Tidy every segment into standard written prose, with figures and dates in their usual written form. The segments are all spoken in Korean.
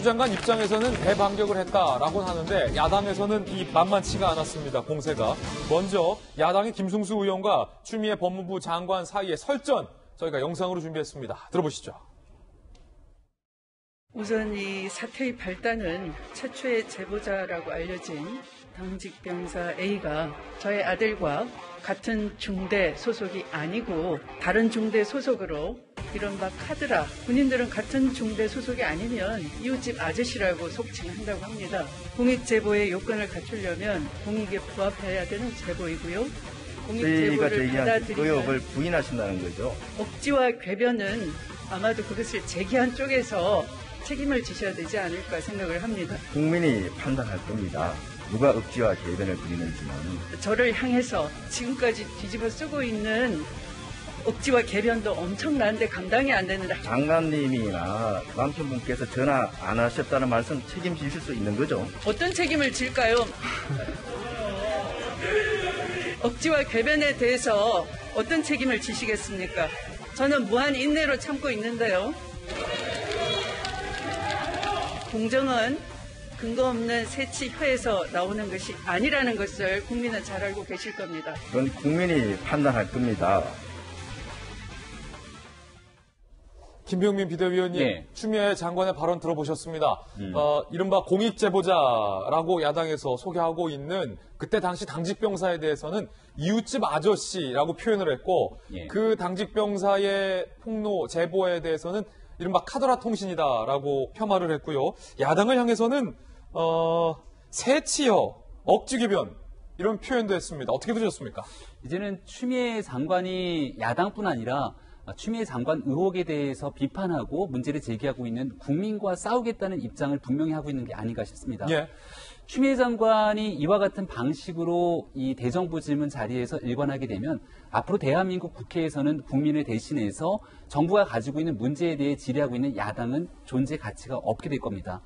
추 장관 입장에서는 대반격을 했다라고 하는데 야당에서는 이 만만치가 않았습니다. 공세가. 먼저 야당의 김승수 의원과 추미애 법무부 장관 사이의 설전 저희가 영상으로 준비했습니다. 들어보시죠. 우선 이 사태의 발단은 최초의 제보자라고 알려진 당직 병사 A가 저의 아들과 같은 중대 소속이 아니고 다른 중대 소속으로 이른바 카드라, 군인들은 같은 중대 소속이 아니면 이웃집 아저씨라고 속칭한다고 합니다. 공익 제보의 요건을 갖추려면 공익에 부합해야 되는 제보이고요. 공익 제보를 받아들이면 의혹을 부인하신다는 거죠. 억지와 궤변은 아마도 그것을 제기한 쪽에서 책임을 지셔야 되지 않을까 생각을 합니다. 국민이 판단할 겁니다. 누가 억지와 궤변을 부리는지는. 저를 향해서 지금까지 뒤집어 쓰고 있는 억지와 궤변도 엄청난데 감당이 안 되는데 장관님이나 남편분께서 전화 안 하셨다는 말씀 책임지실 수 있는 거죠? 어떤 책임을 질까요? 억지와 궤변에 대해서 어떤 책임을 지시겠습니까? 저는 무한 인내로 참고 있는데요. 공정은 근거 없는 새치혀에서 나오는 것이 아니라는 것을 국민은 잘 알고 계실 겁니다. 그건 국민이 판단할 겁니다. 김병민 비대위원님, 네. 추미애 장관의 발언 들어보셨습니다. 이른바 공익제보자라고 야당에서 소개하고 있는 그때 당시 당직병사에 대해서는 이웃집 아저씨라고 표현을 했고 예. 그 당직병사의 폭로 제보에 대해서는 이른바 카더라 통신이다라고 폄하를 했고요. 야당을 향해서는 새치여, 억지궤변 이런 표현도 했습니다. 어떻게 들으셨습니까? 이제는 추미애 장관이 야당뿐 아니라 추미애 장관 의혹에 대해서 비판하고 문제를 제기하고 있는 국민과 싸우겠다는 입장을 분명히 하고 있는 게 아닌가 싶습니다. 예. 추미애 장관이 이와 같은 방식으로 이 대정부 질문 자리에서 일관하게 되면 앞으로 대한민국 국회에서는 국민을 대신해서 정부가 가지고 있는 문제에 대해 질의하고 있는 야당은 존재 가치가 없게 될 겁니다.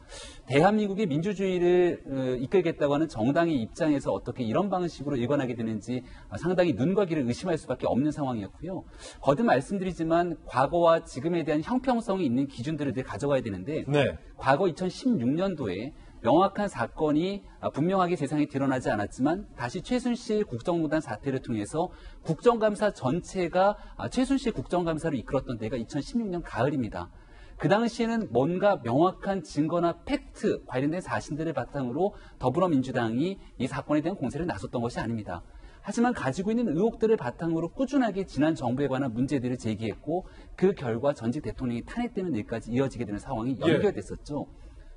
대한민국의 민주주의를 이끌겠다고 하는 정당의 입장에서 어떻게 이런 방식으로 일관하게 되는지 상당히 눈과 귀를 의심할 수밖에 없는 상황이었고요. 거듭 말씀드리지만 과거와 지금에 대한 형평성이 있는 기준들을 늘 가져가야 되는데 네. 과거 2016년도에 명확한 사건이 분명하게 세상에 드러나지 않았지만 다시 최순실 국정농단 사태를 통해서 국정감사 전체가 최순실 국정감사를 이끌었던 때가 2016년 가을입니다. 그 당시에는 뭔가 명확한 증거나 팩트 관련된 사실들을 바탕으로 더불어민주당이 이 사건에 대한 공세를 나섰던 것이 아닙니다. 하지만 가지고 있는 의혹들을 바탕으로 꾸준하게 지난 정부에 관한 문제들을 제기했고 그 결과 전직 대통령이 탄핵되는 일까지 이어지게 되는 상황이 연결됐었죠.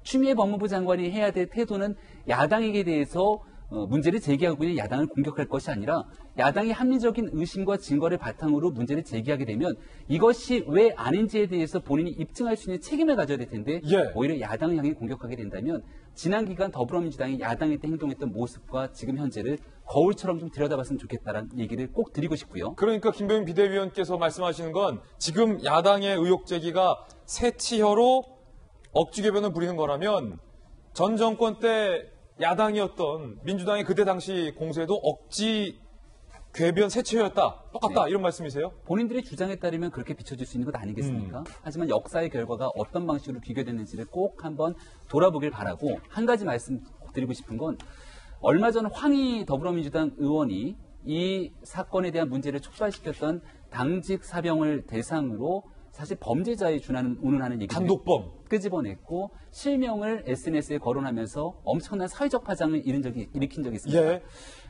추미애 법무부 장관이 해야 될 태도는 야당에게 대해서 문제를 제기하고 있는 야당을 공격할 것이 아니라 야당이 합리적인 의심과 증거를 바탕으로 문제를 제기하게 되면 이것이 왜 아닌지에 대해서 본인이 입증할 수 있는 책임을 가져야 될 텐데 오히려 야당을 향해 공격하게 된다면 지난 기간 더불어민주당이 야당에 때 행동했던 모습과 지금 현재를 거울처럼 좀 들여다봤으면 좋겠다는 얘기를 꼭 드리고 싶고요. 그러니까 김병민 비대위원께서 말씀하시는 건 지금 야당의 의혹 제기가 새치혀로 억지궤변을 부리는 거라면 전 정권 때 야당이었던 민주당의 그때 당시 공세도 억지궤변 새치혀였다. 똑같다. 네. 이런 말씀이세요? 본인들의 주장에 따르면 그렇게 비춰질 수 있는 것 아니겠습니까? 하지만 역사의 결과가 어떤 방식으로 비교됐는지를 꼭 한번 돌아보길 바라고 한 가지 말씀드리고 싶은 건 얼마 전 황희 더불어민주당 의원이 이 사건에 대한 문제를 촉발시켰던 당직 사병을 대상으로 사실 범죄자에 운운하는 얘기를 단독범 끄집어냈고 실명을 SNS에 거론하면서 엄청난 사회적 파장을 일으킨 적이 있습니다.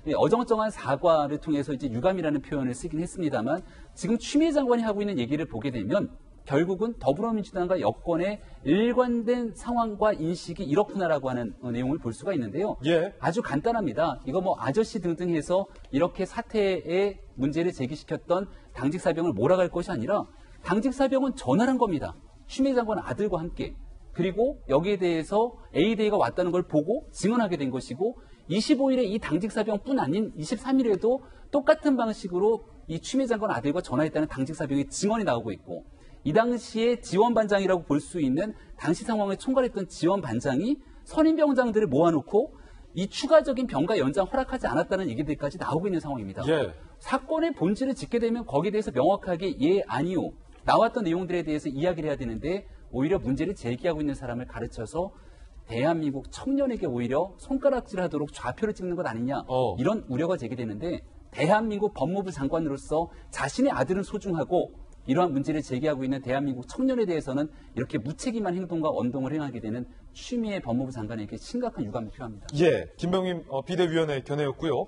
예, 어정쩡한 사과를 통해서 이제 유감이라는 표현을 쓰긴 했습니다만 지금 추미애 장관이 하고 있는 얘기를 보게 되면 결국은 더불어민주당과 여권의 일관된 상황과 인식이 이렇구나라고 하는 내용을 볼 수가 있는데요. 아주 간단합니다. 이거 뭐 아저씨 등등 해서 이렇게 사태의 문제를 제기시켰던 당직 사병을 몰아갈 것이 아니라 당직 사병은 전화를 한 겁니다. 추미애 장관 아들과 함께. 그리고 여기에 대해서 A대가 왔다는 걸 보고 증언하게 된 것이고 25일에 이 당직 사병뿐 아닌 23일에도 똑같은 방식으로 이 추미애 장관 아들과 전화했다는 당직 사병의 증언이 나오고 있고 이 당시에 지원반장이라고 볼 수 있는 당시 상황을 총괄했던 지원반장이 선임병장들을 모아놓고 이 추가적인 병가 연장 허락하지 않았다는 얘기들까지 나오고 있는 상황입니다. 사건의 본질을 짚게 되면 거기에 대해서 명확하게 예, 아니요. 나왔던 내용들에 대해서 이야기를 해야 되는데 오히려 문제를 제기하고 있는 사람을 가르쳐서 대한민국 청년에게 오히려 손가락질하도록 좌표를 찍는 것 아니냐 이런 우려가 제기되는데 대한민국 법무부 장관으로서 자신의 아들은 소중하고 이러한 문제를 제기하고 있는 대한민국 청년에 대해서는 이렇게 무책임한 행동과 언동을 행하게 되는 추미애 법무부 장관에게 심각한 유감이 필요합니다. 예, 김병임 비대위원의 견해였고요.